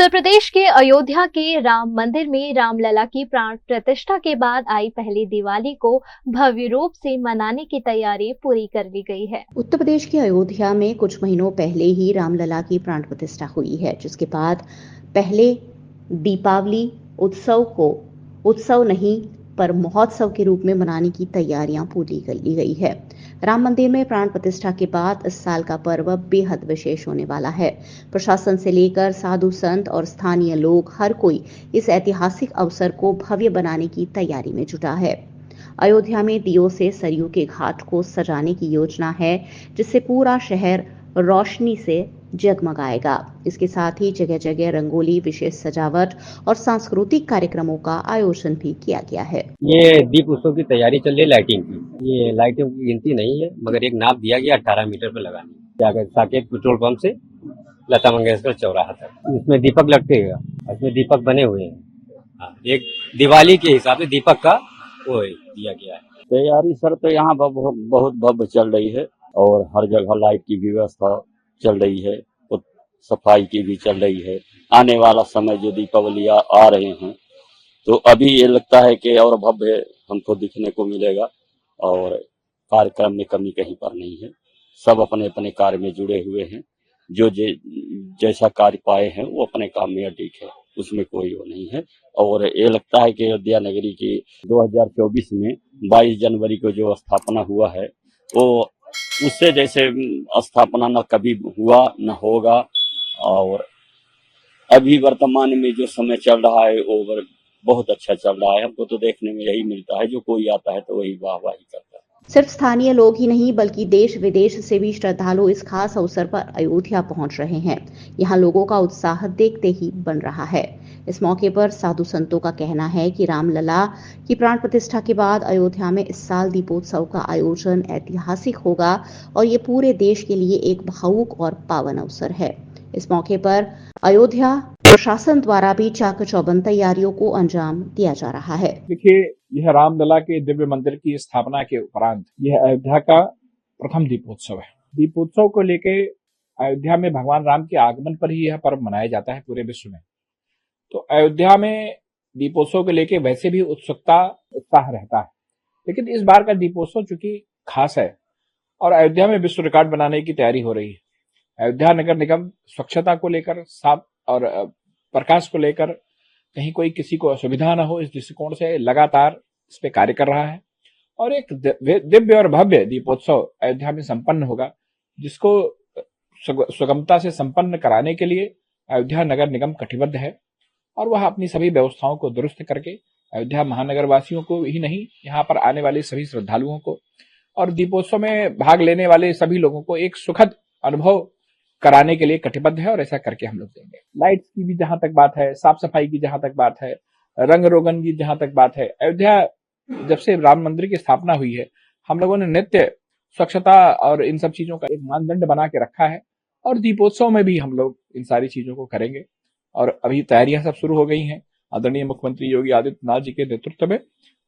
उत्तर प्रदेश के अयोध्या के राम मंदिर में रामलला की प्राण प्रतिष्ठा के बाद आई पहली दिवाली को भव्य रूप से मनाने की तैयारी पूरी कर ली गई है। उत्तर प्रदेश के अयोध्या में कुछ महीनों पहले ही रामलला की प्राण प्रतिष्ठा हुई है, जिसके बाद पहले दीपावली उत्सव को उत्सव नहीं पर महोत्सव के रूप में मनाने की तैयारियां पूरी कर ली गई है। राम मंदिर में प्राण प्रतिष्ठा के बाद इस साल का पर्व बेहद विशेष होने वाला है। प्रशासन से लेकर साधु संत और स्थानीय लोग हर कोई इस ऐतिहासिक अवसर को भव्य बनाने की तैयारी में जुटा है। अयोध्या में दियों से सरयू के घाट को सजाने की योजना है, जिससे पूरा शहर रोशनी से जगमगाएगा। इसके साथ ही जगह जगह रंगोली, विशेष सजावट और सांस्कृतिक कार्यक्रमों का आयोजन भी किया गया है। ये दीप उत्सव की तैयारी चल रही है लाइटिंग की। ये लाइटिंग की गिनती नहीं है, मगर एक नाप दिया गया 18 मीटर पे लगाने, जाकर साकेत पेट्रोल पंप से लता मंगेशकर चौराहा तक। इसमें दीपक लगेगा, इसमें दीपक बने हुए हैं। एक दिवाली के हिसाब से दीपक का वो दिया गया है। तैयारी सर तो यहाँ बहुत भव्य चल रही है और हर जगह लाइट की व्यवस्था चल रही है, तो सफाई की भी चल रही है। आने वाला समय जो दीपावली आ रहे हैं, तो अभी ये लगता है कि और भव्य हमको दिखने को मिलेगा और कार्यक्रम में कमी कहीं पर नहीं है। सब अपने अपने कार्य में जुड़े हुए हैं। जो जैसा कार्य पाए हैं वो अपने काम में अडिग है, उसमें कोई वो नहीं है। और ये लगता है कि अयोध्या नगरी की 2024 में 22 जनवरी को जो स्थापना हुआ है, वो उससे जैसे स्थापना न कभी हुआ न होगा। और अभी वर्तमान में जो समय चल रहा है वो बहुत अच्छा चल रहा है। हमको तो देखने में यही मिलता है, जो कोई आता है तो वही वाहवाही करता है। सिर्फ स्थानीय लोग ही नहीं बल्कि देश विदेश से भी श्रद्धालु इस खास अवसर पर अयोध्या पहुंच रहे हैं। यहाँ लोगों का उत्साह देखते ही बन रहा है। इस मौके पर साधु संतों का कहना है कि रामलला की प्राण प्रतिष्ठा के बाद अयोध्या में इस साल दीपोत्सव का आयोजन ऐतिहासिक होगा और ये पूरे देश के लिए एक भावुक और पावन अवसर है। इस मौके पर अयोध्या प्रशासन द्वारा भी चाक चौबंद तैयारियों को अंजाम दिया जा रहा है। देखिए, यह रामलला के दिव्य मंदिर की स्थापना के उपरांत यह अयोध्या का प्रथम दीपोत्सव है। दीपोत्सव को लेके अयोध्या में भगवान राम के आगमन पर ही यह पर्व मनाया जाता है पूरे विश्व में। तो अयोध्या में दीपोत्सव को लेके वैसे भी उत्साह रहता है, लेकिन इस बार का दीपोत्सव चूंकि खास है और अयोध्या में विश्व रिकॉर्ड बनाने की तैयारी हो रही है। अयोध्या नगर निगम स्वच्छता को लेकर, साफ और प्रकाश को लेकर कहीं कोई किसी को असुविधा न हो, इस दृष्टिकोण से लगातार इस पे कार्य कर रहा है और एक दिव्य और भव्य दीपोत्सव अयोध्या में संपन्न होगा, जिसको सुगमता से संपन्न कराने के लिए अयोध्या नगर निगम कटिबद्ध है और वह अपनी सभी व्यवस्थाओं को दुरुस्त करके अयोध्या महानगर वासियों को ही नहीं, यहाँ पर आने वाले सभी श्रद्धालुओं को और दीपोत्सव में भाग लेने वाले सभी लोगों को एक सुखद अनुभव कराने के लिए कटिबद्ध है और ऐसा करके हम लोग देंगे। लाइट्स की भी जहां तक बात है, साफ सफाई की जहां तक बात है, रंग रोगन की जहां तक बात है, अयोध्या जब से राम मंदिर की स्थापना हुई है, हम लोगों ने नित्य स्वच्छता और इन सब चीजों का एक मानदंड बना के रखा है और दीपोत्सव में भी हम लोग इन सारी चीजों को करेंगे और अभी तैयारियां सब शुरू हो गई हैं। आदरणीय मुख्यमंत्री योगी आदित्यनाथ जी के नेतृत्व में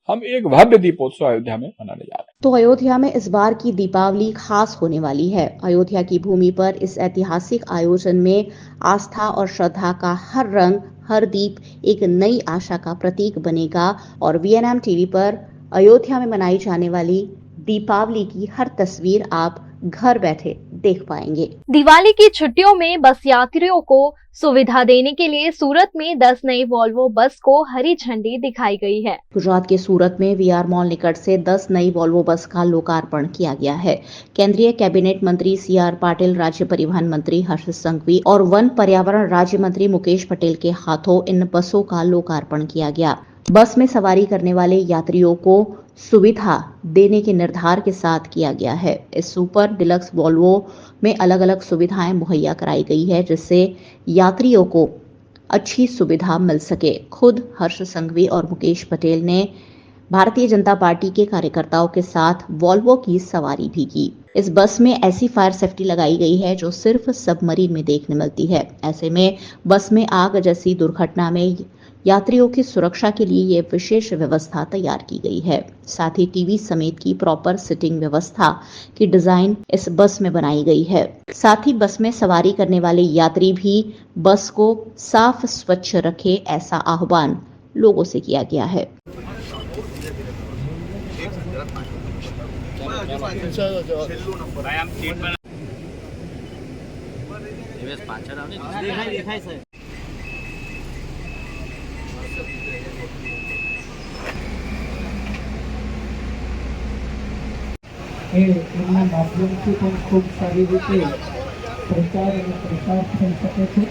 हम एक भव्य दीपोत्सव अयोध्या में मनाने जा रहे हैं। तो अयोध्या में इस बार की दीपावली खास होने वाली है। अयोध्या की भूमि पर इस ऐतिहासिक आयोजन में आस्था और श्रद्धा का हर रंग, हर दीप एक नई आशा का प्रतीक बनेगा और VNM टीवी पर अयोध्या में मनाई जाने वाली दीपावली की हर तस्वीर आप घर बैठे देख पाएंगे। दिवाली की छुट्टियों में बस यात्रियों को सुविधा देने के लिए सूरत में 10 नई वॉल्वो बस को हरी झंडी दिखाई गई है। गुजरात के सूरत में VR मॉल निकट से 10 नई वॉल्वो बस का लोकार्पण किया गया है। केंद्रीय कैबिनेट मंत्री CR पाटिल, राज्य परिवहन मंत्री हर्ष संघवी और वन पर्यावरण राज्य मंत्री मुकेश पटेल के हाथों इन बसों का लोकार्पण किया गया। बस में सवारी करने वाले यात्रियों को सुविधा देने के निर्धार के साथ किया गया है। इस सुपर डिलक्स वॉल्वो में अलग अलग सुविधाएं मुहैया कराई गई है, जिससे यात्रियों को अच्छी सुविधा मिल सके। खुद हर्ष संघवी और मुकेश पटेल ने भारतीय जनता पार्टी के कार्यकर्ताओं के साथ वॉल्वो की सवारी भी की। इस बस में ऐसी फायर सेफ्टी लगाई गई है जो सिर्फ सबमरीन में देखने मिलती है। ऐसे में बस में आग जैसी दुर्घटना में यात्रियों की सुरक्षा के लिए ये विशेष व्यवस्था तैयार की गई है। साथ ही टीवी समेत की प्रॉपर सिटिंग व्यवस्था की डिजाइन इस बस में बनाई गई है। साथ ही बस में सवारी करने वाले यात्री भी बस को साफ स्वच्छ रखे, ऐसा आह्वान लोगों से किया गया है। हे એમના માધ્યમથી પણ ખૂબ સારી રીતે પ્રચાર અને પ્રસાર થઈ શકે છે।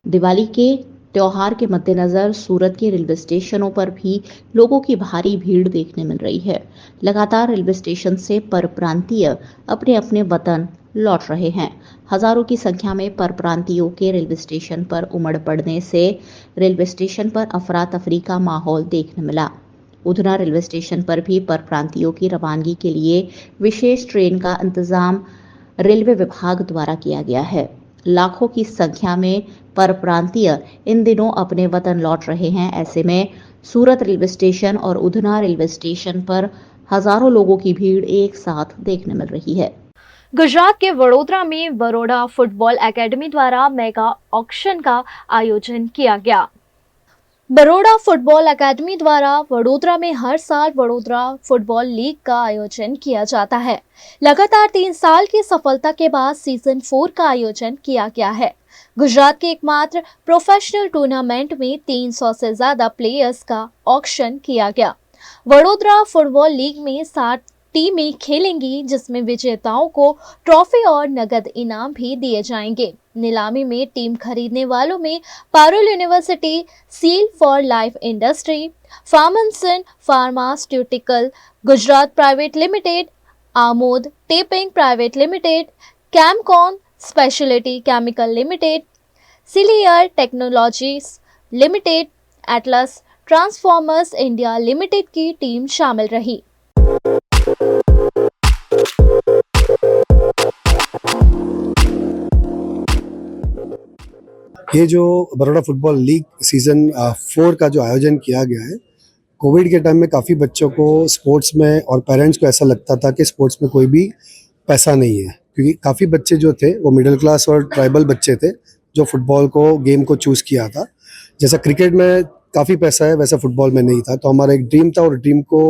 दिवाली के त्योहार के मद्देनजर सूरत के रेलवे स्टेशनों पर भी लोगों की भारी भीड़ देखने मिल रही है। लगातार रेलवे स्टेशन से परप्रांतीय अपने अपने वतन लौट रहे हैं। हजारों की संख्या में परप्रांतियों के रेलवे स्टेशन पर उमड़ पड़ने से रेलवे स्टेशन पर अफरा तफरी का माहौल देखने मिला। उधना रेलवे स्टेशन पर भी परप्रांतियों की रवानगी के लिए विशेष ट्रेन का इंतजाम रेलवे विभाग द्वारा किया गया है। लाखों की संख्या में परप्रांतीय इन दिनों अपने वतन लौट रहे हैं। ऐसे में सूरत रेलवे स्टेशन और उधना रेलवे स्टेशन पर हजारों लोगों की भीड़ एक साथ देखने मिल रही है। गुजरात के वडोदरा में बड़ौदा फुटबॉल एकेडमी द्वारा मेगा ऑक्शन का आयोजन किया गया। बड़ौदा फुटबॉल एकेडमी द्वारा वडोदरा में हर साल वडोदरा फुटबॉल लीग का आयोजन किया जाता है। लगातार 3 साल की सफलता के बाद सीजन 4 का आयोजन किया गया है। गुजरात के एकमात्र प्रोफेशनल टूर्नामेंट में 300 से ज्यादा प्लेयर्स का ऑक्शन किया गया। वडोदरा फुटबॉल लीग में 60 टीमें खेलेंगी, जिसमें विजेताओं को ट्रॉफी और नगद इनाम भी दिए जाएंगे। नीलामी में टीम खरीदने वालों में Parul university, seal for life industry, Farmson pharmaceutical Gujarat private limited, Amod taping private limited, Chemcon speciality chemical limited, सिलियर technologies limited, Atlas transformers India limited की टीम शामिल रही। ये जो बड़ौदा फुटबॉल लीग सीजन 4 का जो आयोजन किया गया है, कोविड के टाइम में काफ़ी बच्चों को स्पोर्ट्स में और पेरेंट्स को ऐसा लगता था कि स्पोर्ट्स में कोई भी पैसा नहीं है, क्योंकि काफ़ी बच्चे जो थे वो मिडिल क्लास और ट्राइबल बच्चे थे जो फुटबॉल को गेम को चूज़ किया था। जैसा क्रिकेट में काफ़ी पैसा है वैसा फुटबॉल में नहीं था, तो हमारा एक ड्रीम था और ड्रीम को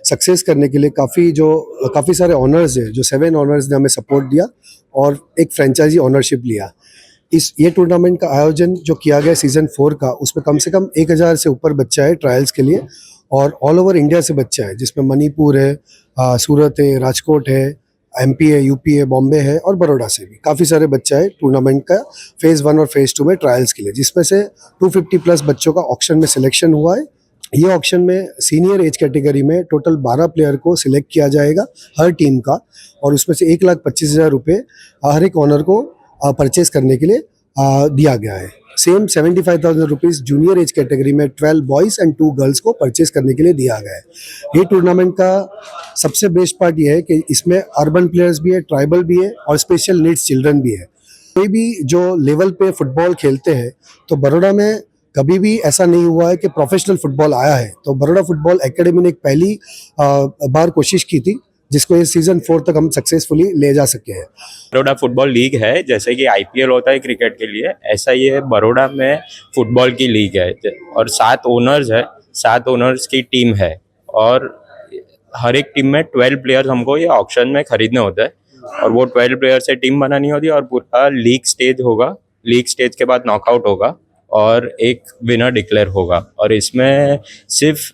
सक्सेस करने के लिए काफ़ी सारे ऑनर्स है, जो 7 ऑनर्स ने हमें सपोर्ट दिया और एक फ्रेंचाइजी ऑनरशिप लिया। ये टूर्नामेंट का आयोजन जो किया गया सीजन 4 का, उसमें कम से कम 1000 से ऊपर बच्चा है ट्रायल्स के लिए और ऑल ओवर इंडिया से बच्चा है, जिसमें मणिपुर है, सूरत है, राजकोट है, MP है, UP है, बॉम्बे है और बड़ौदा से भी काफ़ी सारे बच्चा है टूर्नामेंट का फेज़ 1 और फेज़ 2 में ट्रायल्स के लिए, जिसमें से 250 प्लस बच्चों का ऑक्शन में सिलेक्शन हुआ है। ये ऑक्शन में सीनियर एज कैटेगरी में टोटल 12 प्लेयर को सिलेक्ट किया जाएगा हर टीम का, और उसमें से 1,25,000 रुपये हर एक ऑनर को परचेज करने के लिए दिया गया है। Same 75,000 rupees junior age category में 12 बॉयज़ एंड 2 गर्ल्स को परचेज करने के लिए दिया गया है। ये टूर्नामेंट का सबसे बेस्ट पार्ट ये है कि इसमें अर्बन प्लेयर्स भी है, ट्राइबल भी है और स्पेशल नीड्स चिल्ड्रन भी है। कोई भी जो लेवल पे फुटबॉल खेलते हैं, तो बड़ौदा में कभी भी ऐसा नहीं हुआ है कि प्रोफेशनल फुटबॉल आया है, तो बड़ौदा फुटबॉल एकेडमी ने एक पहली बार कोशिश की थी, जिसको इस सीजन 4 तक हम सक्सेसफुली ले जा सके हैं। बड़ौदा फुटबॉल लीग है, जैसे कि IPL होता है क्रिकेट के लिए, ऐसा ये बड़ौदा में फुटबॉल की लीग है और 7 ओनर्स है, 7 ओनर्स की टीम है और हर एक टीम में 12 प्लेयर्स हमको ये ऑक्शन में खरीदने होते हैं और वो 12 प्लेयर से टीम बनानी होती है और पूरा लीग स्टेज होगा। लीग स्टेज के बाद नॉकआउट होगा और एक विनर डिक्लेयर होगा और इसमें सिर्फ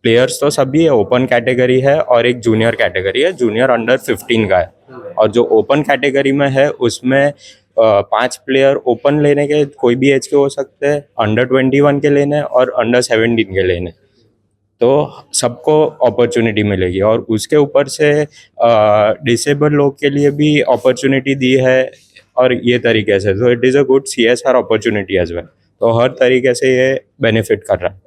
प्लेयर्स तो सभी है, ओपन कैटेगरी है और एक जूनियर कैटेगरी है, जूनियर अंडर 15 का है। और जो ओपन कैटेगरी में है उसमें 5 प्लेयर ओपन लेने के कोई भी एज के हो सकते हैं, अंडर 21 के लेने और अंडर 17 के लेने, तो सबको अपॉर्चुनिटी मिलेगी। और उसके ऊपर से डिसेबल लोग के लिए भी अपॉर्चुनिटी दी है और ये तरीके से, तो it is a good CSR opportunity as well, तो हर तरीके से ये बेनिफिट कर रहा है।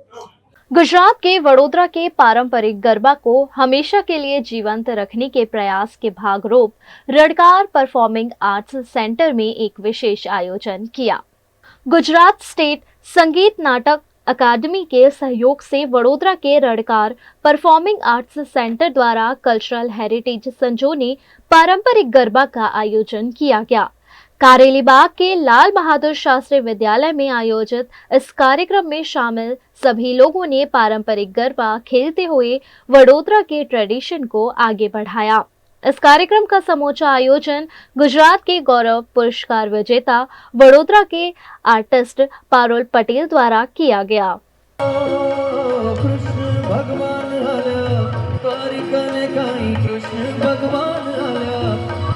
गुजरात के वडोदरा के पारंपरिक गरबा को हमेशा के लिए जीवंत रखने के प्रयास के भागरूप रडकार परफॉर्मिंग आर्ट्स सेंटर में एक विशेष आयोजन किया। गुजरात स्टेट संगीत नाटक अकादमी के सहयोग से वडोदरा के रणकार परफॉर्मिंग आर्ट्स सेंटर द्वारा कल्चरल हेरिटेज संजोने पारंपरिक गरबा का आयोजन किया गया। कारेली बाग के लाल बहादुर शास्त्री विद्यालय में आयोजित इस कार्यक्रम में शामिल सभी लोगों ने पारंपरिक गरबा खेलते हुए वडोदरा के ट्रेडिशन को आगे बढ़ाया। इस कार्यक्रम का समूचा आयोजन गुजरात के गौरव पुरस्कार विजेता वडोदरा के आर्टिस्ट पारुल पटेल द्वारा किया गया। कृष्ण भगवान आल्या द्वारिकाने काही कृष्ण भगवान आल्या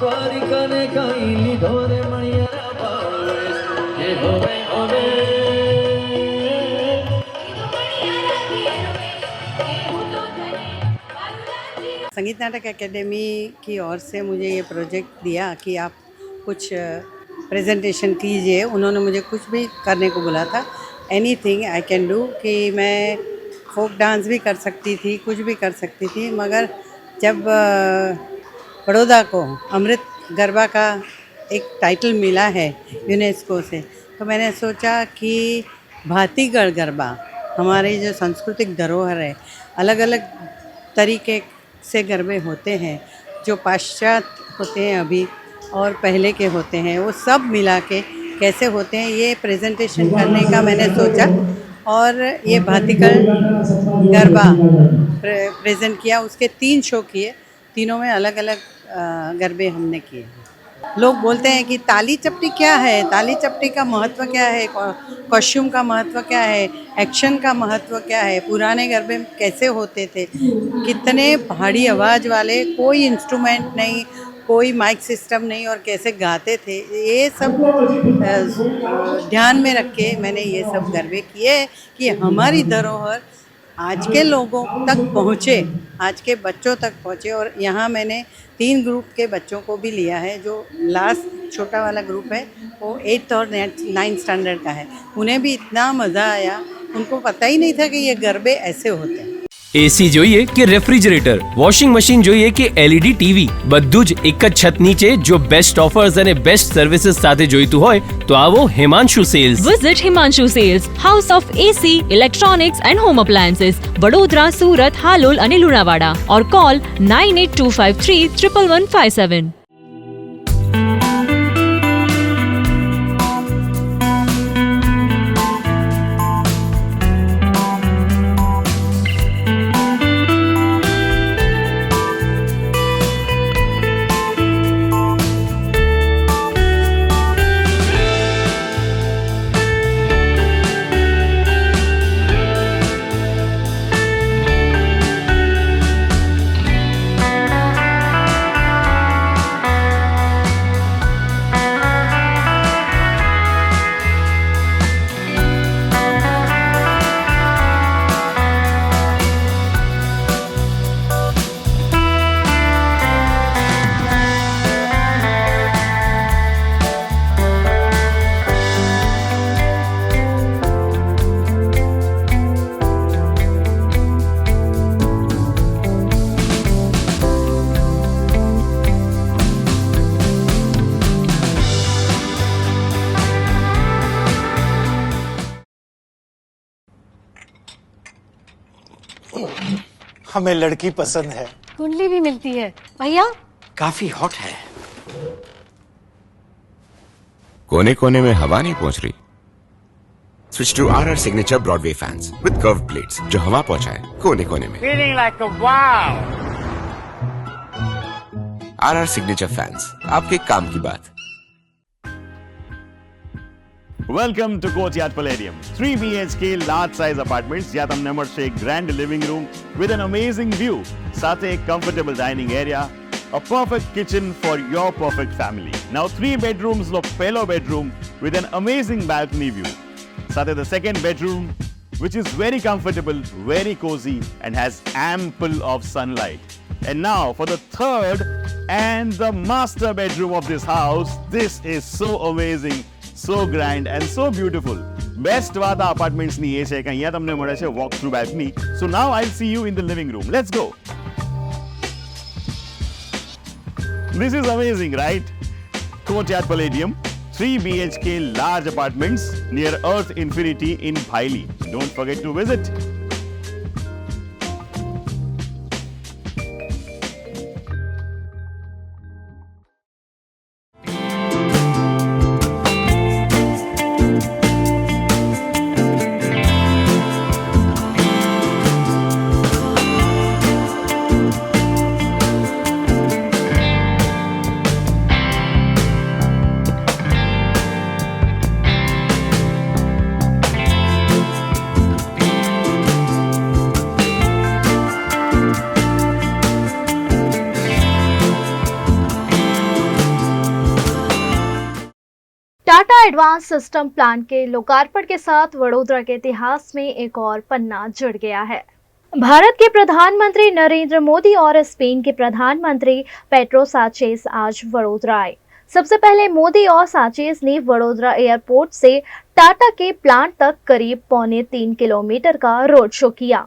द्वारिकाने काही लिधोरे मणिया पावेश हे होवे होवे संगीत नाटक एकेडमी की ओर से मुझे ये प्रोजेक्ट दिया कि आप कुछ प्रेजेंटेशन कीजिए। उन्होंने मुझे कुछ भी करने को बोला था, एनीथिंग आई कैन डू, कि मैं फोक डांस भी कर सकती थी, कुछ भी कर सकती थी। मगर जब बड़ौदा को अमृत गरबा का एक टाइटल मिला है यूनेस्को से, तो मैंने सोचा कि भातीगढ़ गरबा हमारी जो सांस्कृतिक धरोहर है, अलग अलग तरीके से गरबे होते हैं, जो पाश्चात्य होते हैं अभी और पहले के होते हैं, वो सब मिला के कैसे होते हैं, ये प्रेजेंटेशन करने का मैंने सोचा। और ये भातीगढ़ गरबा प्रेजेंट किया। उसके 3 शो किए, तीनों में अलग अलग गरबे हमने किए। लोग बोलते हैं कि ताली चपटी क्या है, ताली चपटी का महत्व क्या है, कॉस्ट्यूम का महत्व क्या है, एक्शन का महत्व क्या है, पुराने गरबे कैसे होते थे, कितने पहाड़ी आवाज़ वाले, कोई इंस्ट्रूमेंट नहीं, कोई माइक सिस्टम नहीं, और कैसे गाते थे, ये सब ध्यान में रख के मैंने ये सब गरबे किए कि हमारी धरोहर आज के लोगों तक पहुँचे, आज के बच्चों तक पहुँचे। और यहाँ मैंने 3 ग्रुप के बच्चों को भी लिया है। जो लास्ट छोटा वाला ग्रुप है वो 8th और 9th स्टैंडर्ड का है। उन्हें भी इतना मज़ा आया, उनको पता ही नहीं था कि ये गरबे ऐसे होते हैं। એસી જોઈએ કે રેફ્રિજરેટર, વોશિંગ મશીન જોઈએ કે એલઈડી ટીવી, બધું જ એક જ છત નીચે જો બેસ્ટ ઓફર્સ અને બેસ્ટ સર્વિસીસ સાથે જોઈતું હોય તો આવો Himanshu sales. Visit Himanshu Sales, House of AC, Electronics and Home Appliances, Vadodara, Surat, Halol and Lunawada, or call 98253 11157. हमें लड़की पसंद है। कुंडली भी मिलती है भैया, काफी हॉट है। कोने कोने में हवा नहीं पहुंच रही। Switch to RR signature Broadway fans with curve plates जो हवा पहुंचाए कोने कोने में। Feeling like a wow. RR signature fans, आपके काम की बात। Welcome to Courtyard Palladium. 3 BHK large size apartments જ્યાં તમને મળશે એક grand living room with an amazing view, સાથે એક comfortable dining area, a perfect kitchen for your perfect family. Now 3 bedrooms નો પહેલો bedroom with an amazing balcony view. સાથે the second bedroom which is very comfortable, very cozy and has ample of sunlight. And now for the third and the master bedroom of this house. This is so amazing, so grand and so beautiful. Best વાત આ apartments ની એ છે કે અહીંયા તમને મળે છે walk through balcony. So now I'll see you in the living room. Let's go. This is amazing, right? Courtyard Palladium, 3 BHK large apartments near Earth Infinity in Bhaili. Don't forget to visit. Tata advance system plant के लोकार्पण के साथ वडोदरा के इतिहास में एक और पन्ना जुड़ गया है। भारत के प्रधानमंत्री नरेंद्र मोदी और स्पेन के प्रधानमंत्री पेड्रो साnchez आज वडोदरा आए। सबसे पहले मोदी और साnchez ने वडोदरा एयरपोर्ट से टाटा के प्लांट तक करीब 3.25 किलोमीटर का रोड शो किया।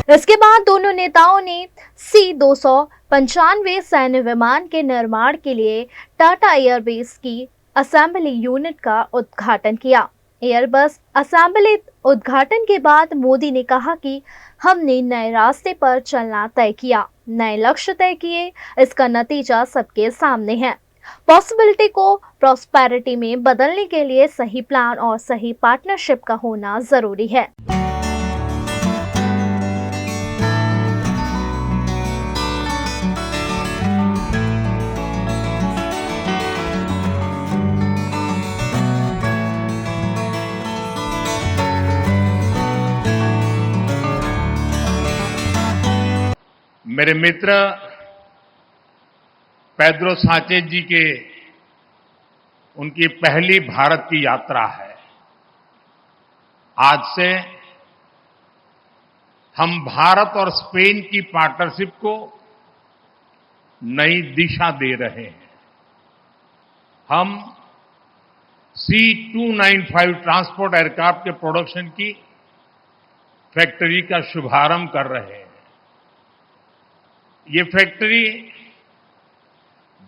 इसके बाद दोनों नेताओं ने C-295 सैन्य विमान के निर्माण के लिए टाटा एयरबेस की असेंबली यूनिट का उद्घाटन किया। एयरबस असेंबली उद्घाटन के बाद मोदी ने कहा कि हमने नए रास्ते पर चलना तय किया, नए लक्ष्य तय किए, इसका नतीजा सबके सामने है। पॉसिबिलिटी को प्रॉस्पेरिटी में बदलने के लिए सही प्लान और सही पार्टनरशिप का होना जरूरी है। मेरे मित्र पेड्रो साnchez जी के उनकी पहली भारत की यात्रा है। आज से हम भारत और स्पेन की पार्टनरशिप को नई दिशा दे रहे हैं। हम C-295 ट्रांसपोर्ट एयरक्राफ्ट के प्रोडक्शन की फैक्ट्री का शुभारंभ कर रहे हैं। ये फैक्ट्री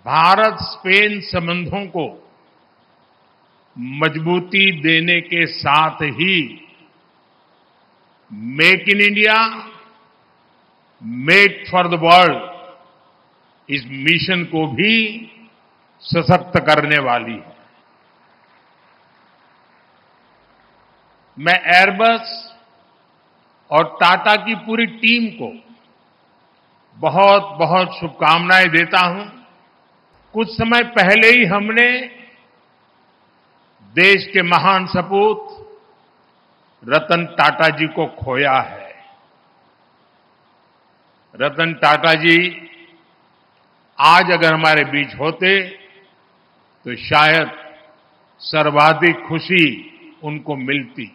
भारत स्पेन संबंधों को मजबूती देने के साथ ही make in India, make for the world इस मिशन को भी सशक्त करने वाली है। मैं एयरबस और टाटा की पूरी टीम को बहुत बहुत शुभकामनाएं देता हूं। कुछ समय पहले ही हमने देश के महान सपूत रतन टाटा जी को खोया है। रतन टाटा जी आज अगर हमारे बीच होते तो शायद सर्वाधिक खुशी उनको मिलती,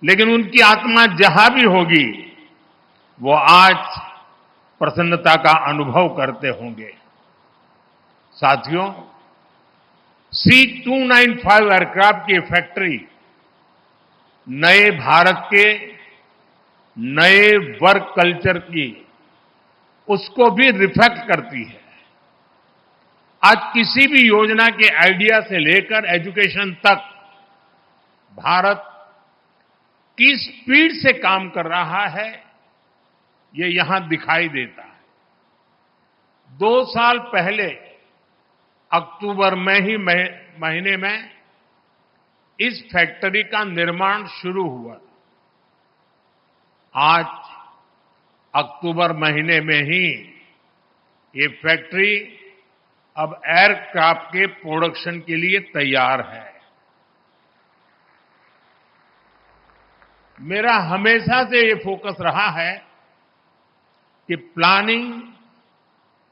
लेकिन उनकी आत्मा जहां भी होगी वो आज प्रसन्नता का अनुभव करते होंगे। साथियों, C-295 एयरक्राफ्ट की फैक्ट्री नए भारत के नए वर्क कल्चर की उसको भी रिफ्लेक्ट करती है। आज किसी भी योजना के आइडिया से लेकर एजुकेशन तक भारत किस स्पीड से काम कर रहा है ये यहां दिखाई देता है। 2 साल पहले अक्टूबर महीने में इस फैक्ट्री का निर्माण शुरू हुआ। आज अक्टूबर महीने में ही ये फैक्ट्री अब एयरक्राफ्ट के प्रोडक्शन के लिए तैयार है। मेरा हमेशा से ये फोकस रहा है कि प्लानिंग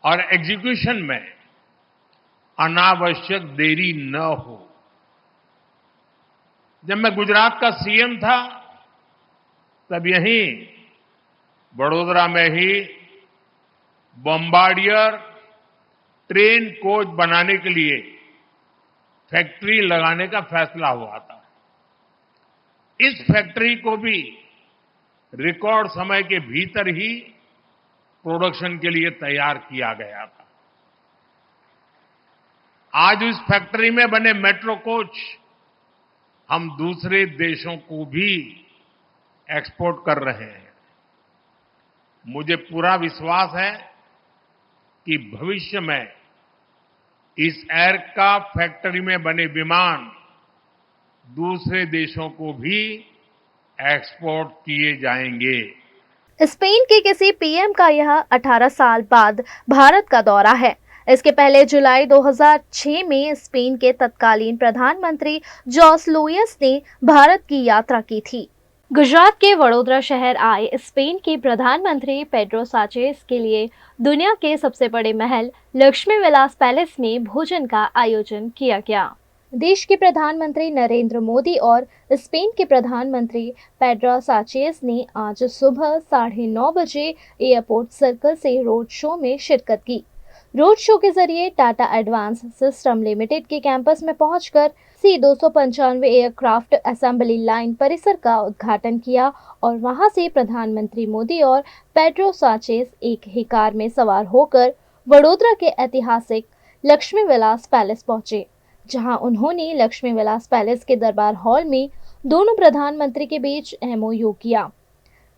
और एग्जीक्यूशन में अनावश्यक देरी न हो। जब मैं गुजरात का सीएम था तब यहीं वडोदरा में ही बॉम्बार्डियर ट्रेन कोच बनाने के लिए फैक्ट्री लगाने का फैसला हुआ था। इस फैक्ट्री को भी रिकॉर्ड समय के भीतर ही प्रोडक्शन के लिए तैयार किया गया था। आज इस फैक्ट्री में बने मेट्रो कोच हम दूसरे देशों को भी एक्सपोर्ट कर रहे हैं। मुझे पूरा विश्वास है कि भविष्य में इस एयरक्राफ्ट फैक्ट्री में बने विमान दूसरे देशों को भी एक्सपोर्ट किए जाएंगे। स्पेन के किसी पीएम का यह 18 साल बाद भारत का दौरा है। इसके पहले जुलाई 2006 में स्पेन के तत्कालीन प्रधानमंत्री जोस लुइस ने भारत की यात्रा की थी। गुजरात के वडोदरा शहर आए स्पेन के प्रधानमंत्री पेड्रो साचेस के लिए दुनिया के सबसे बड़े महल लक्ष्मी विलास पैलेस में भोजन का आयोजन किया गया। देश के प्रधानमंत्री नरेंद्र मोदी और स्पेन के प्रधानमंत्री पेड्रो साचेस ने आज सुबह 9:30 बजे एयरपोर्ट सर्कल से रोड शो में शिरकत की। रोड शो के जरिए टाटा एडवांस सिस्टम लिमिटेड के कैंपस में पहुंचकर C-295 एयरक्राफ्ट असेंबली लाइन परिसर का उद्घाटन किया और वहां से प्रधानमंत्री मोदी और पेड्रो साचेस एक ही कार में सवार होकर वडोदरा के ऐतिहासिक लक्ष्मी विलास पैलेस पहुंचे, जहां उन्होंने लक्ष्मी विलास पैलेस के दरबार हॉल में दोनों प्रधानमंत्री के बीच MOU किया।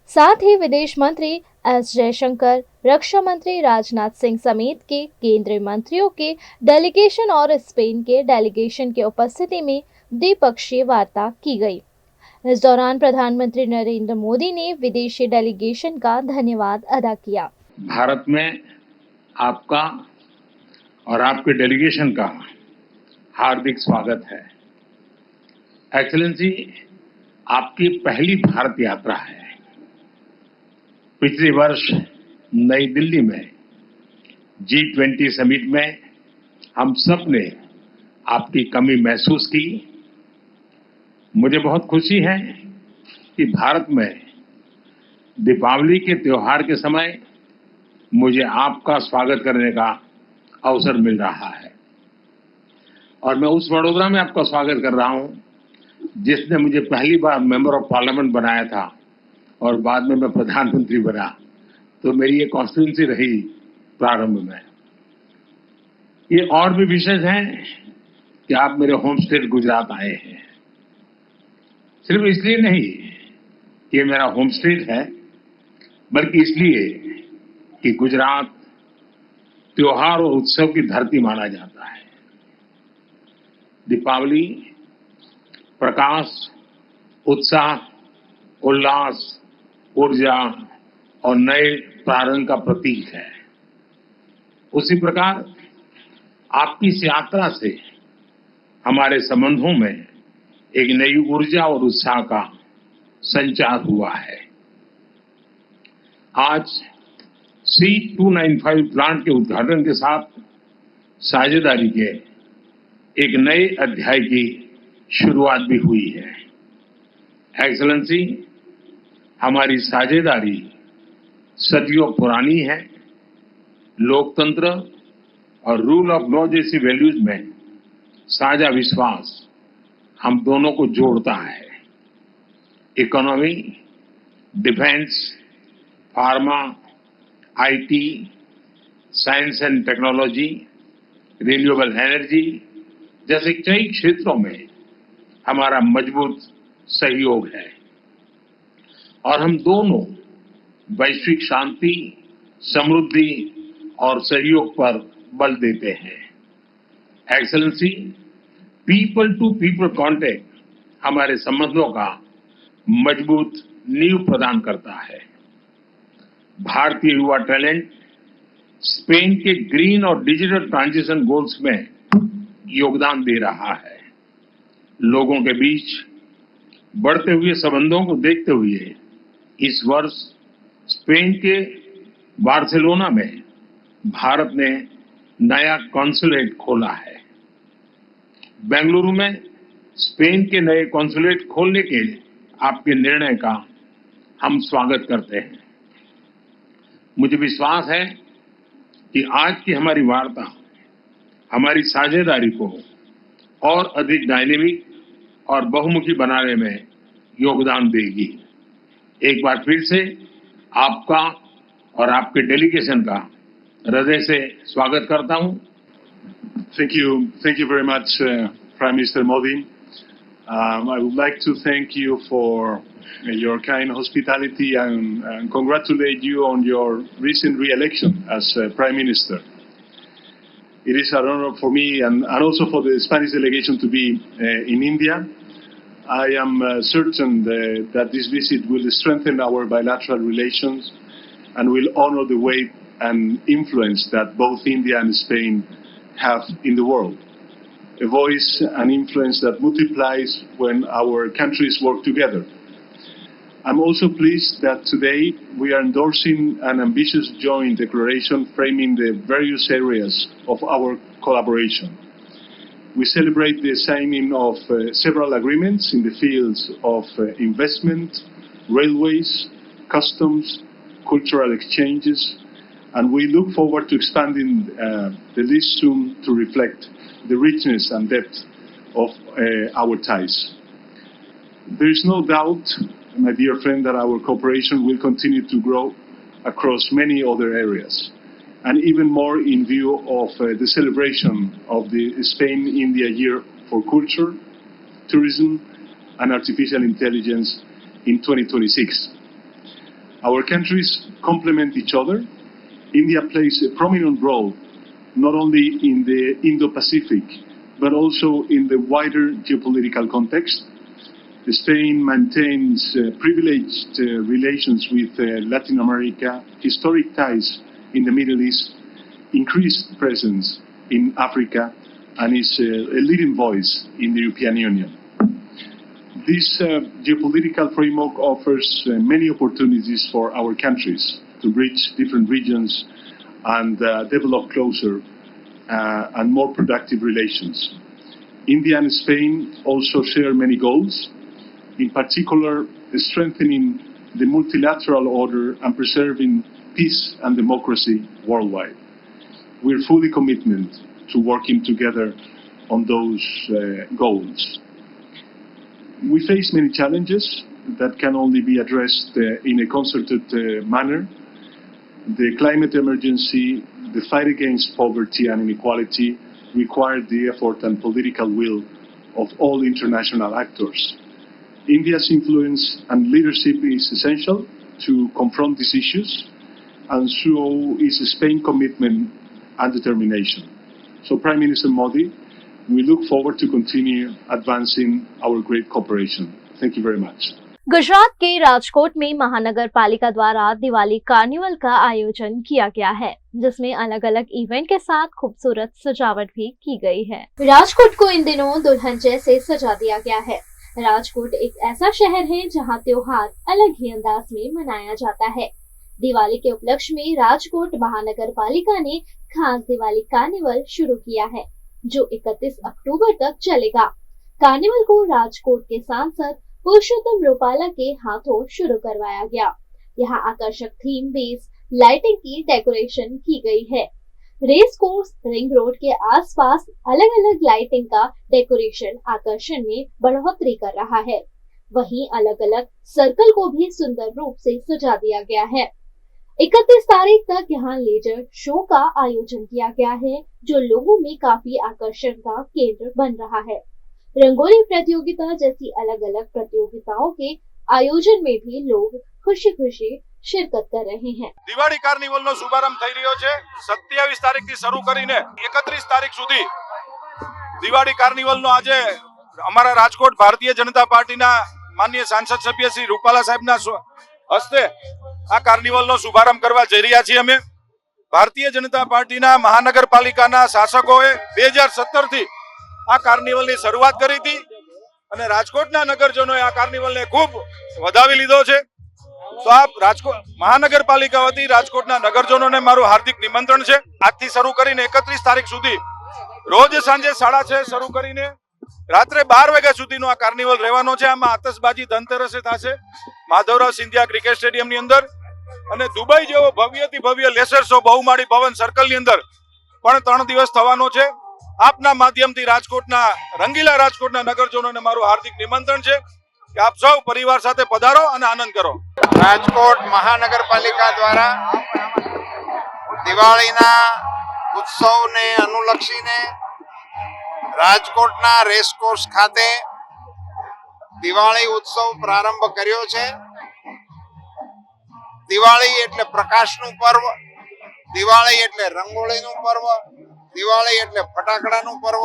साथ ही विदेश मंत्री एस जयशंकर, रक्षा मंत्री राजनाथ सिंह समेत के केंद्रीय मंत्रियों के डेलीगेशन और स्पेन के डेलीगेशन की उपस्थिति में द्विपक्षीय वार्ता की गई। इस दौरान प्रधानमंत्री नरेंद्र मोदी ने विदेशी डेलीगेशन का धन्यवाद अदा किया। भारत में आपका और आपके डेलीगेशन का हार्दिक स्वागत है। एक्सेलेंसी, आपकी पहली भारत यात्रा है। पिछले वर्ष नई दिल्ली में G20 समिट में हम सब ने आपकी कमी महसूस की। मुझे बहुत खुशी है कि भारत में दीपावली के त्योहार के समय मुझे आपका स्वागत करने का अवसर मिल रहा है और मैं उस वडोदरा में आपका स्वागत कर रहा हूं जिसने मुझे पहली बार मेंबर ऑफ पार्लियामेंट बनाया था और बाद में मैं प्रधानमंत्री बना, तो मेरी ये कॉन्स्टिट्यूंसी रही प्रारंभ में। ये और भी विशेष है कि आप मेरे होम स्टेट गुजरात आए हैं। सिर्फ इसलिए नहीं कि ये मेरा होम स्टेट है, बल्कि इसलिए कि गुजरात त्योहार और उत्सव की धरती माना जाता है। दीपावली प्रकाश, उत्साह, उल्लास, ऊर्जा और नए प्रारंभ का प्रतीक है। उसी प्रकार आपकी इस यात्रा से हमारे संबंधों में एक नई ऊर्जा और उत्साह का संचार हुआ है। आज C-295 प्लांट के उद्घाटन के साथ साझेदारी के एक नए अध्याय की शुरुआत भी हुई है। एक्सेलेंसी, हमारी साझेदारी सदियों पुरानी है। लोकतंत्र और रूल ऑफ लॉ जैसी वैल्यूज में साझा विश्वास हम दोनों को जोड़ता है। Economy, defence, pharma, IT, science and technology, renewable energy जैसे कई क्षेत्रों में हमारा मजबूत सहयोग है और हम दोनों वैश्विक शांति, समृद्धि और सहयोग पर बल देते हैं। Excellency, people to people contact हमारे संबंधों का मजबूत नींव प्रदान करता है। भारतीय युवा टैलेंट स्पेन के ग्रीन और डिजिटल ट्रांजिशन गोल्स में योगदान दे रहा है। लोगों के बीच बढ़ते हुए संबंधों को देखते हुए इस वर्ष स्पेन के बार्सिलोना में भारत ने नया कॉन्सुलेट खोला है। बेंगलुरु में स्पेन के नए कॉन्सुलेट खोलने के आपके निर्णय का हम स्वागत करते हैं। मुझे विश्वास है कि आज की हमारी वार्ता हमारी साझेदारी को और अधिक डायनेमिक और बहुमुखी बनाने में योगदान देगी। एक बार फिर से आपका और आपके डेलीगेशन का हृदय से स्वागत करता हूं। Thank you very much, Prime Minister Modi. I would like to thank you for your kind hospitality and congratulate you on your recent re-election as Prime Minister. It is an honor for me and also for the Spanish delegation to be in India. I am certain that this visit will strengthen our bilateral relations and will honor the weight and influence that both India and Spain have in the world. A voice and influence that multiplies when our countries work together. I'm also pleased that today we are endorsing an ambitious joint declaration framing the various areas of our collaboration. We celebrate the signing of several agreements in the fields of investment, railways, customs, cultural exchanges, and we look forward to expanding the list soon to reflect the richness and depth of our ties. There is no doubt, my dear friend, that our cooperation will continue to grow across many other areas, and even more in view of the celebration of the Spain-India Year for Culture, Tourism and Artificial Intelligence in 2026. Our countries complement each other. India plays a prominent role not only in the Indo-Pacific but also in the wider geopolitical context. Spain maintains privileged relations with Latin America, historic ties in the Middle East, increased presence in Africa, and is a leading voice in the European Union. This geopolitical framework offers many opportunities for our countries to reach different regions and develop closer and more productive relations. India and Spain also share many goals, in particular strengthening the multilateral order and preserving peace and democracy worldwide. We are fully committed to working together on those goals. We face many challenges that can only be addressed in a concerted manner. The climate emergency, the fight against poverty and inequality require the effort and political will of all international actors. India's influence and leadership is essential to confront these issues, and so is Spain's commitment and determination. So, Prime Minister Modi, we look forward to continue advancing our great cooperation. Thank you very much. Gujarat के राजकोट में महानगर पालिका द्वारा Diwali carnival का आयोजन किया गया है, जिसमें अलग अलग इवेंट के साथ खूबसूरत सजावट भी की गई है। राजकोट को इन दिनों दुल्हन जैसे सजा दिया गया है। राजकोट एक ऐसा शहर है जहां त्योहार अलग ही अंदाज में मनाया जाता है। दिवाली के उपलक्ष्य में राजकोट महानगर पालिका ने खास दिवाली कार्निवल शुरू किया है, जो 31 अक्टूबर तक चलेगा। कार्निवल को राजकोट के सांसद पुरुषोत्तम रूपाला के हाथों शुरू करवाया गया। यहाँ आकर्षक थीम बेस लाइटिंग की डेकोरेशन की गई है। रेस कोर्स रिंग रोड के आसपास अलग अलग लाइटिंग का डेकोरेशन आकर्षण में बढ़ोतरी कर रहा है। वहीं अलग अलग सर्कल को भी सुंदर रूप से सजा दिया गया है। 31 तारीख तक यहाँ लेजर शो का आयोजन किया गया है, जो लोगों में काफी आकर्षण का केंद्र बन रहा है। रंगोली प्रतियोगिता जैसी अलग अलग प्रतियोगिताओं के आयोजन में भी लोग खुशी खुशी शिरकत कर रहे हैं। દિવાળી કાર્નિવલનો શુભારંભ થઈ રહ્યો છે। 27 તારીખથી શરૂ કરીને 31 તારીખ સુધી દિવાળી કાર્નિવલનો આજે અમારા રાજકોટ ભારતીય જનતા પાર્ટીના માનનીય સાંસદ સભ્ય શ્રી રૂપાલા સાહેબના હસ્તે આ કાર્નિવલનો શુભારંભ કરવા જઈ રહ્યા છીએ। અમે ભારતીય જનતા પાર્ટીના મહાનગરપાલિકાના શાસકોએ 2017 થી આ કાર્નિવલની શરૂઆત કરી હતી અને રાજકોટના નગરજનોએ આ કાર્નિવલને ખૂબ વધાવી લીધો છે। તો આ રાજકોટ મહાનગરપાલિકા વતી રાજકોટના નગરજનોને મારું હાર્દિક નિમંત્રણ છે। આજથી શરૂ કરીને 31 તારીખ સુધી રોજ સાંજે 6:30 શરૂ કરીને રાત્રે 12 વાગ્યા સુધીનો આ કાર્નિવલ રહેવાનો છે। આમાં આતશબાજી ધનતેરસે થશે માધવરાવ સિંધિયા ક્રિકેટ સ્ટેડિયમની અંદર, અને દુબઈ જેવો ભવ્યથી ભવ્ય લેસર શો બહુમાળી ભવન સર્કલની અંદર પણ 3 દિવસ થવાનો છે। આપના માધ્યમથી રાજકોટના રંગીલા રાજકોટના નગરજનોને મારું હાર્દિક નિમંત્રણ છે કે આપ સૌ પરિવાર સાથે પધારો અને આનંદ કરો. રાજકોટ મહાનગરપાલિકા દ્વારા દિવાળીના ઉત્સવને અનુલક્ષીને રાજકોટના રેસકોર્સ ખાતે દિવાળી ઉત્સવ પ્રારંભ કર્યો છે. દિવાળી એટલે પ્રકાશનું પર્વ, દિવાળી એટલે રંગોળીનું પર્વ, દિવાળી એટલે ફટાકડાનું પર્વ,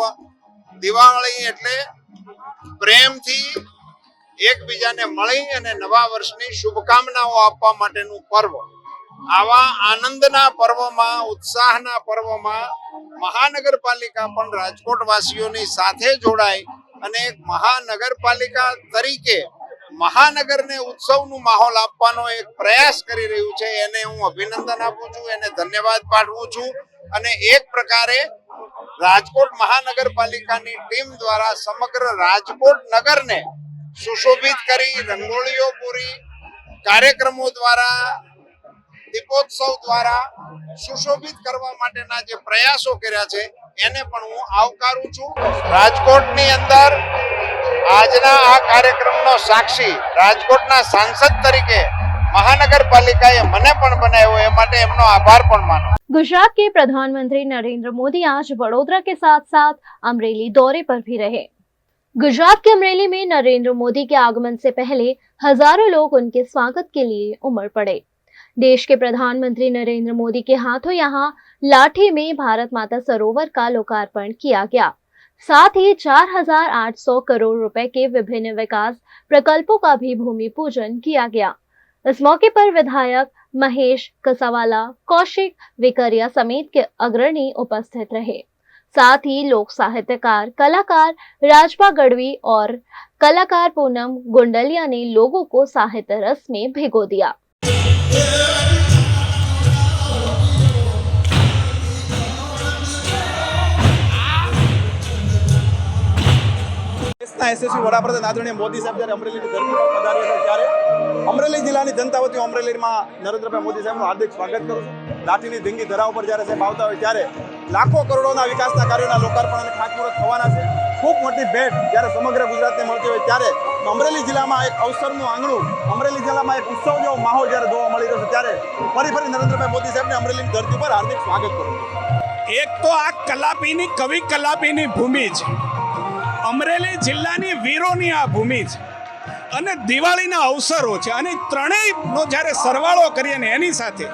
દિવાળી એટલે પ્રેમથી એકબીજાને મળી અને નવા વર્ષની શુભકામનાઓ આપવા માટેનું પર્વ. આવા આનંદના પર્વમાં, ઉત્સાહના પર્વમાં મહાનગરપાલિકા પણ રાજકોટ વાસીઓની સાથે જોડાય અને એક મહાનગરપાલિકા તરીકે મહાનગરને ઉત્સવનું માહોલ આપવાનો એક પ્રયાસ કરી રહ્યું છે. એને હું અભિનંદન આપું છું, એને ધન્યવાદ પાઠવું છું. અને એક પ્રકારે રાજકોટ મહાનગરપાલિકાની ટીમ દ્વારા સમગ્ર રાજકોટ નગરને સુશોભિત કરી, રંગોળીઓ પૂરી, કાર્યક્રમો દ્વારા, દીપોત્સવ દ્વારા સુશોભિત કરવા માટેના જે પ્રયાસો કર્યા છે એને પણ હું આવકારું છું. રાજકોટની અંદર આજના આ કાર્યક્રમનો સાક્ષી રાજકોટના સાંસદ તરીકે મહાનગરપાલિકાએ મને પણ બનાવ્યો, એ માટે એમનો આભાર પણ માનું. गुजरात के प्रधानमंत्री नरेंद्र मोदी आज वडोदरा के साथ साथ अमरेली दौरे पर भी रहे। गुजरात के अमरेली में नरेंद्र मोदी के आगमन से पहले हजारों लोग उनके स्वागत के लिए उमड़ पड़े। देश के प्रधानमंत्री नरेंद्र मोदी के हाथों यहाँ लाठी में भारत माता सरोवर का लोकार्पण किया गया। साथ ही 4,800 करोड़ रुपए के विभिन्न विकास प्रकल्पों का भी भूमि पूजन किया गया। इस मौके पर विधायक महेश कसावाला, कौशिक विकरिया समेत के अग्रणी उपस्थित रहे। साथ ही लोक साहित्यकार, कलाकार राजपा गढ़वी और कलाकार पूनम गुंडलिया ने लोगों को साहित्य रस में भिगो दिया। એસએસસી વડાપ્રધાન આદરણીય મોદી સાહેબ જ્યારે અમરેલીની ધરતી પર પધાર્યા છે ત્યારે અમરેલી જિલ્લાની જનતા વતી અમરેલીમાં નરેન્દ્રભાઈ મોદી સાહેબનું હાર્દિક સ્વાગત કરું છું. લાઠીની ધીંગી ધરા ઉપર જ્યારે સાહેબ આવતા હોય ત્યારે લાખો કરોડોના વિકાસના કાર્યોના લોકાર્પણ અને ખાતમુહૂર્ત થવાના છે. ખૂબ મોટી ભેટ જ્યારે સમગ્ર ગુજરાતને મળતી હોય ત્યારે અમરેલી જિલ્લામાં એક અવસરનું આંગણું, અમરેલી જિલ્લામાં એક ઉત્સવ જેવો માહોલ જ્યારે જોવા મળી રહ્યો છે ત્યારે ફરી નરેન્દ્રભાઈ મોદી સાહેબને અમરેલીની ધરતી પર હાર્દિક સ્વાગત કરું છું. એક તો આ કલાપીની કવિ કલાપીની ભૂમિ છે, અમરેલી જિલ્લાની વીરોની આ ભૂમિ છે અને દિવાળીના અવસરો છે અને ત્રણેયનો જ્યારે સરવાળો કરીએ ને એની સાથે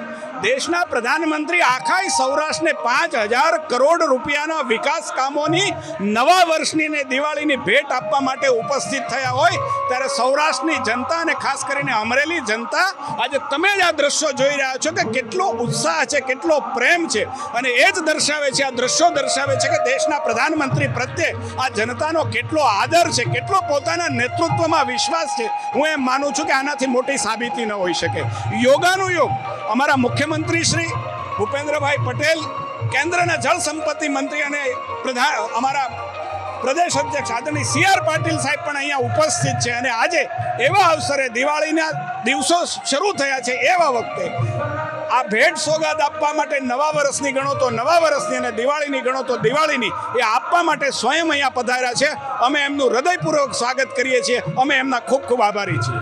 દેશના પ્રધાનમંત્રી આખા સૌરાષ્ટ્રને 5,000 કરોડ રૂપિયાના વિકાસ કામોની નવા વર્ષની ને દિવાળીની ભેટ આપવા માટે ઉપસ્થિત થયા હોય ત્યારે સૌરાષ્ટ્રની જનતા અને ખાસ કરીને અમરેલી જનતા આજે તમે જ આ દ્રશ્યો જોઈ રહ્યા છો કે કેટલો ઉત્સાહ છે, કેટલો પ્રેમ છે અને એ જ દર્શાવે છે, આ દ્રશ્યો દર્શાવે છે કે દેશના પ્રધાનમંત્રી પ્રત્યે આ જનતાનો કેટલો આદર છે, કેટલો પોતાના નેતૃત્વમાં વિશ્વાસ છે. હું એમ માનું છું કે આનાથી મોટી સાબિતી ન હોઈ શકે. યોગાનું યોગ અમારા મુખ્યમંત્રી શ્રી ભૂપેન્દ્રભાઈ પટેલ, કેન્દ્રના જળ સંપત્તિ મંત્રી અને અમારા પ્રદેશ અધ્યક્ષ આદરણીય CR પાટીલ સાહેબ પણ અહીંયા ઉપસ્થિત છે અને આજે એવા અવસરે દિવાળીના દિવસો શરૂ થયા છે એવા વખતે આ ભેટ સોગાદ આપવા માટે નવા વર્ષની ગણો તો નવા વર્ષની અને દિવાળીની ગણો તો દિવાળીની એ આપવા માટે સ્વયં અહીંયા પધાર્યા છે. અમે એમનું હૃદયપૂર્વક સ્વાગત કરીએ છીએ. અમે એમના ખૂબ ખૂબ આભારી છીએ.